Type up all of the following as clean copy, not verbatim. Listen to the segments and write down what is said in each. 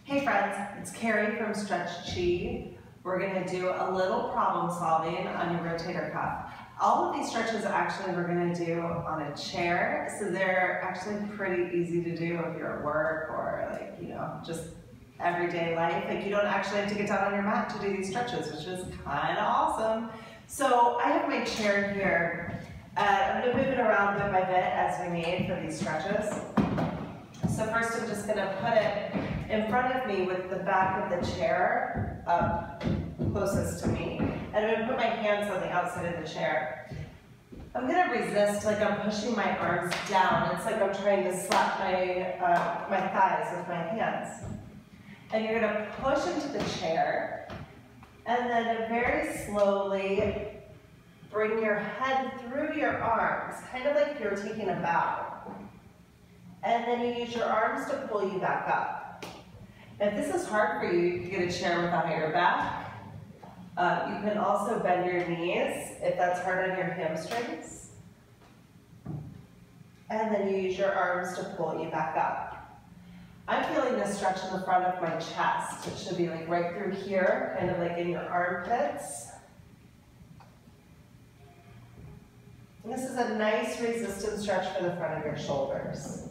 Hey friends, it's Carrie from Stretch Chi. We're going to do a little problem solving on your rotator cuff. All of these stretches actually we're going to do on a chair, so they're actually pretty easy to do if you're at work or just everyday life. You don't actually have to get down on your mat to do these stretches, which is kind of awesome. So I have my chair here. I'm going to move it around bit by bit as we need for these stretches. So first I'm just going to put it in front of me with the back of the chair up closest to me. And I'm going to put my hands on the outside of the chair. I'm going to resist like I'm pushing my arms down. It's like I'm trying to slap my thighs with my hands. And you're going to push into the chair and then very slowly bring your head through your arms, kind of like you're taking a bow. And then you use your arms to pull you back up. If this is hard for you, you can get a chair with a higher back. You can also bend your knees if that's hard on your hamstrings. And then you use your arms to pull you back up. I'm feeling this stretch in the front of my chest. It should be like right through here, kind of like in your armpits. And this is a nice resistance stretch for the front of your shoulders.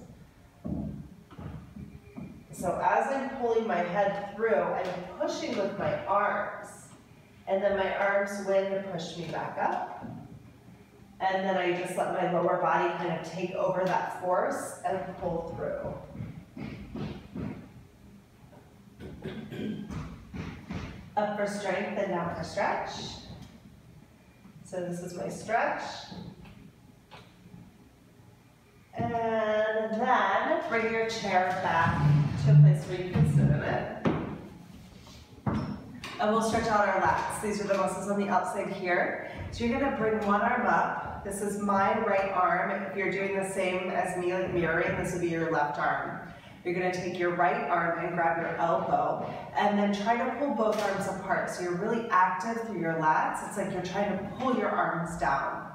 So as I'm pulling my head through, I'm pushing with my arms. And then my arms win to push me back up. And then I just let my lower body kind of take over that force and pull through. Up for strength and down for stretch. So this is my stretch. And then bring your chair back to a place where you can sit in it. And we'll stretch out our lats. These are the muscles on the outside here. So you're going to bring one arm up. This is my right arm. If you're doing the same as me, like mirroring, this would be your left arm. You're going to take your right arm and grab your elbow, and then try to pull both arms apart. So you're really active through your lats. It's like you're trying to pull your arms down.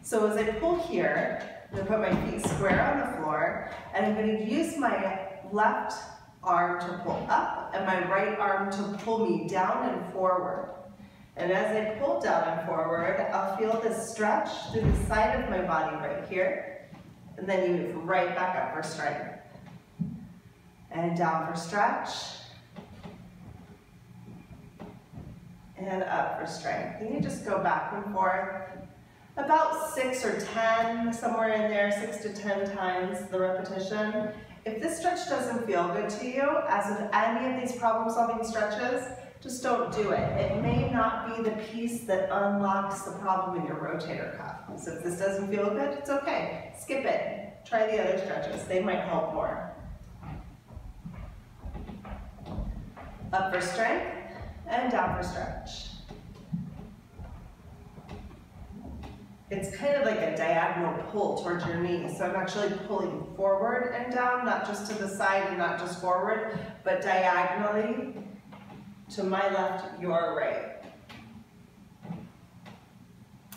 So as I pull here, I'm going to put my feet square on the floor, and I'm going to use my left arm to pull up and my right arm to pull me down and forward. And as I pull down and forward, I'll feel this stretch through the side of my body right here. And then you move right back up for strength. And down for stretch. And up for strength. And you just go back and forth. About 6 or 10, somewhere in there, 6 to 10 times the repetition. If this stretch doesn't feel good to you, as with any of these problem-solving stretches, just don't do it. It may not be the piece that unlocks the problem in your rotator cuff. So if this doesn't feel good, it's okay. Skip it. Try the other stretches. They might help more. Up for strength and down for stretch. It's kind of like a diagonal pull towards your knee. So I'm actually pulling forward and down, not just to the side and not just forward, but diagonally to my left, your right.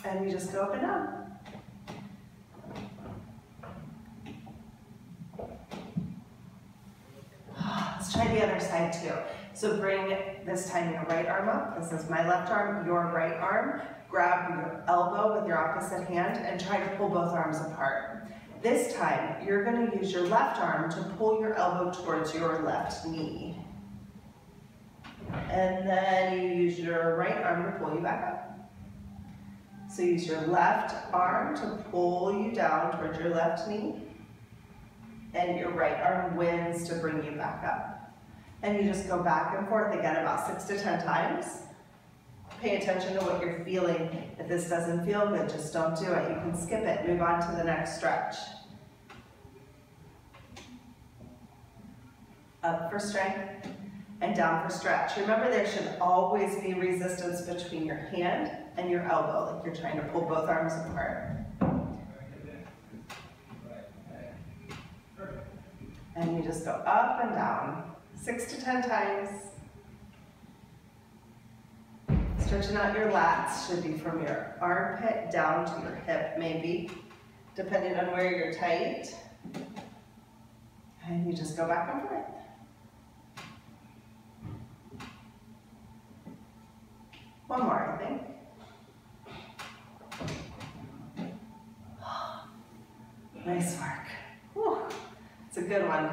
And you just go up and down. Let's try the other side too. So bring this time your right arm up. This is my left arm, your right arm. Grab your elbow with your opposite hand and try to pull both arms apart. This time, you're going to use your left arm to pull your elbow towards your left knee. And then you use your right arm to pull you back up. So use your left arm to pull you down towards your left knee. And your right arm wins to bring you back up. And you just go back and forth again about 6 to 10 times. Pay attention to what you're feeling. If this doesn't feel good, just don't do it. You can skip it, move on to the next stretch. Up for strength and down for stretch. Remember, there should always be resistance between your hand and your elbow, like you're trying to pull both arms apart. And you just go up and down, 6 to 10 times. Stretching out your lats should be from your armpit down to your hip, maybe, depending on where you're tight. And you just go back and forth. One more, I think. Nice work. Whew. It's a good one.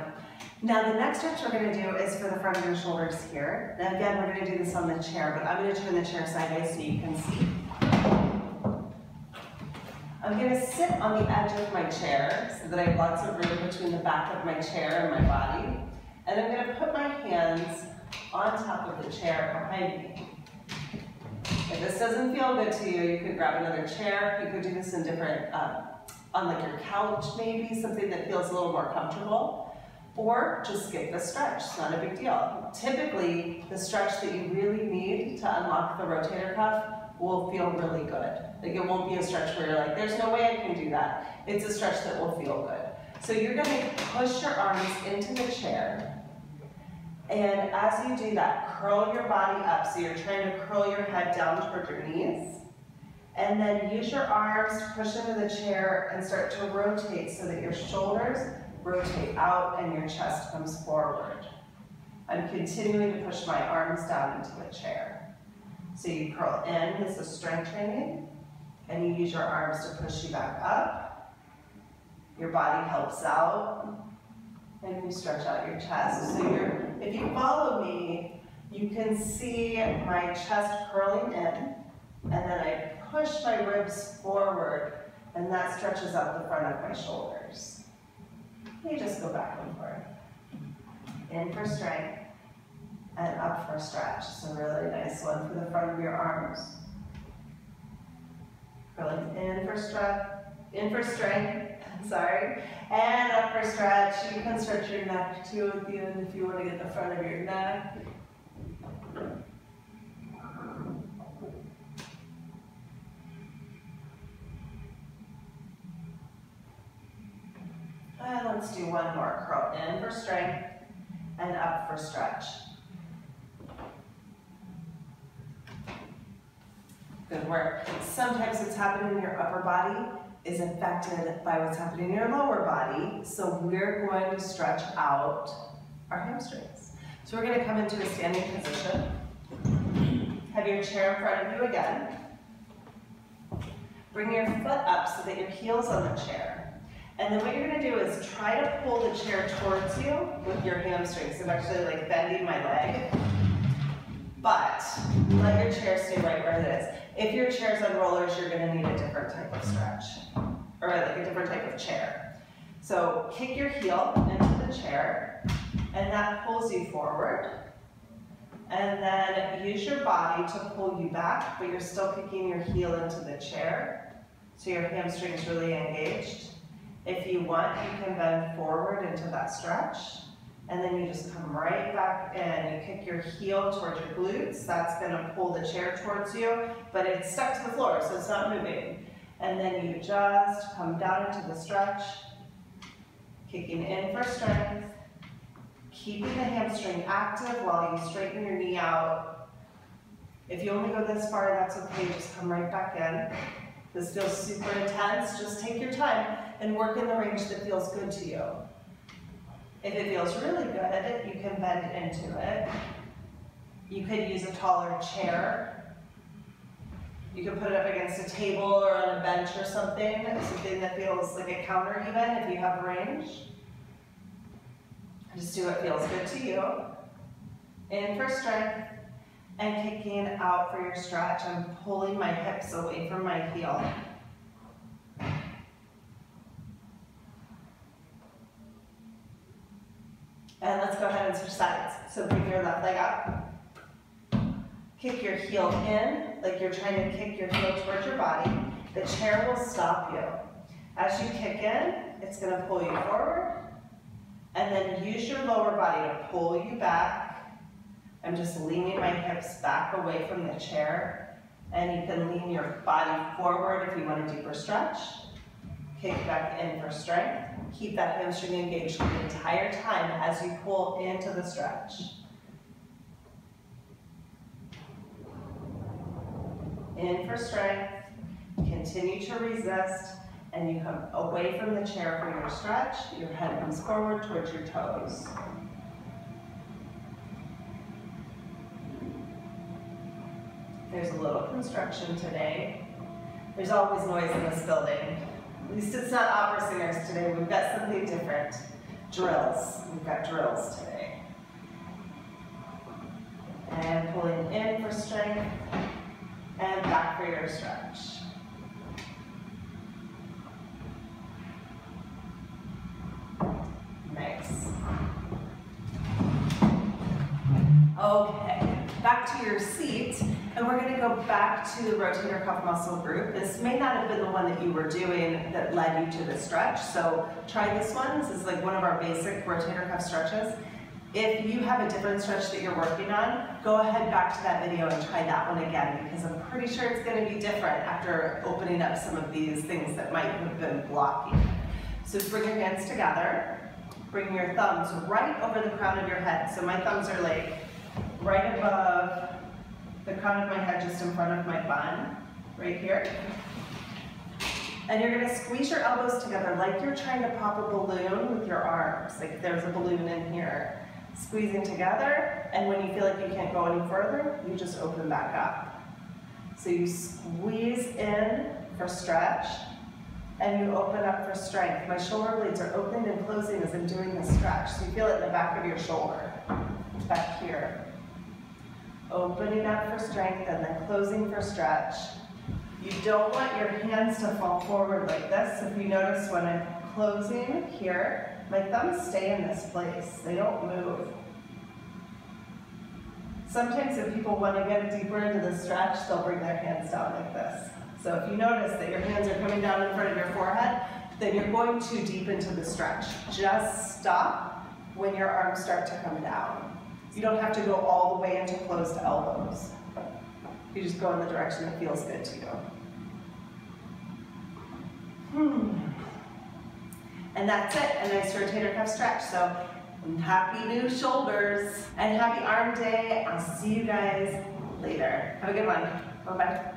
Now the next stretch we're going to do is for the front of your shoulders here. Now again, we're going to do this on the chair, but I'm going to turn the chair sideways so you can see. I'm going to sit on the edge of my chair so that I have lots of room between the back of my chair and my body. And I'm going to put my hands on top of the chair behind me. If this doesn't feel good to you, you could grab another chair. You could do this in different, on like your couch maybe, something that feels a little more comfortable. Or just skip the stretch, it's not a big deal. Typically, the stretch that you really need to unlock the rotator cuff will feel really good. Like it won't be a stretch where you're like, there's no way I can do that. It's a stretch that will feel good. So you're gonna push your arms into the chair. And as you do that, curl your body up. So you're trying to curl your head down toward your knees. And then use your arms to push into the chair and start to rotate so that your shoulders rotate out and your chest comes forward. I'm continuing to push my arms down into the chair. So you curl in, this is strength training, and you use your arms to push you back up. Your body helps out, and you stretch out your chest. So if you follow me, you can see my chest curling in, and then I push my ribs forward, and that stretches out the front of my shoulders. You just go back and forth. In for strength, and up for stretch. So really nice one for the front of your arms. Curling in for strength, sorry, and up for stretch. You can stretch your neck too at the end if you want to get the front of your neck. And let's do one more. Curl in for strength and up for stretch. Good work. Sometimes what's happening in your upper body is affected by what's happening in your lower body. So we're going to stretch out our hamstrings. So we're going to come into a standing position. Have your chair in front of you again. Bring your foot up so that your heel's on the chair. And then what you're going to do is try to pull the chair towards you with your hamstrings. So I'm actually like bending my leg. But let your chair stay right where it is. If your chair's on rollers, you're going to need a different type of stretch. Or like a different type of chair. So kick your heel into the chair, and that pulls you forward. And then use your body to pull you back, but you're still kicking your heel into the chair. So your hamstring's really engaged. If you want, you can bend forward into that stretch, and then you just come right back in. You kick your heel towards your glutes. That's going to pull the chair towards you, but it's stuck to the floor, so it's not moving. And then you just come down into the stretch, kicking in for strength, keeping the hamstring active while you straighten your knee out. If you only go this far, that's okay. Just come right back in. This feels super intense. Just take your time and work in the range that feels good to you. If it feels really good, you can bend into it. You could use a taller chair. You can put it up against a table or on a bench or something that feels like a counter even if you have range. Just do what feels good to you. In for strength. And kicking out for your stretch. I'm pulling my hips away from my heel. And let's go ahead and switch sides. So bring your left leg up. Kick your heel in, like you're trying to kick your heel towards your body. The chair will stop you. As you kick in, it's going to pull you forward. And then use your lower body to pull you back. I'm just leaning my hips back away from the chair, and you can lean your body forward if you want a deeper stretch. Kick back in for strength. Keep that hamstring engaged the entire time as you pull into the stretch. In for strength. Continue to resist, and you come away from the chair for your stretch. Your head comes forward towards your toes. There's a little construction today. There's always noise in this building. At least it's not opera singers today. We've got something different. Drills. We've got drills today. And pulling in for strength and back for your stretch. Nice. Okay, back to your seat, and we're going to go back to the rotator cuff muscle group. This may not have been the one that you were doing that led you to the stretch, so try this one. This is like one of our basic rotator cuff stretches. If you have a different stretch that you're working on, go ahead back to that video and try that one again, because I'm pretty sure it's going to be different after opening up some of these things that might have been blocking. So bring your hands together. Bring your thumbs right over the crown of your head. So my thumbs are like right above the crown of my head, just in front of my bun, right here. And you're gonna squeeze your elbows together like you're trying to pop a balloon with your arms. Like there's a balloon in here. Squeezing together, and when you feel like you can't go any further, you just open back up. So you squeeze in for stretch, and you open up for strength. My shoulder blades are opening and closing as I'm doing this stretch. So you feel it in the back of your shoulder, back here. Opening up for strength and then closing for stretch. You don't want your hands to fall forward like this. If you notice when I'm closing here, my thumbs stay in this place. They don't move. Sometimes if people want to get deeper into the stretch, they'll bring their hands down like this. So if you notice that your hands are coming down in front of your forehead, then you're going too deep into the stretch. Just stop when your arms start to come down. You don't have to go all the way into closed elbows. You just go in the direction that feels good to you. And that's it, a nice rotator cuff stretch. So happy new shoulders and happy arm day. I'll see you guys later. Have a good one. Bye-bye.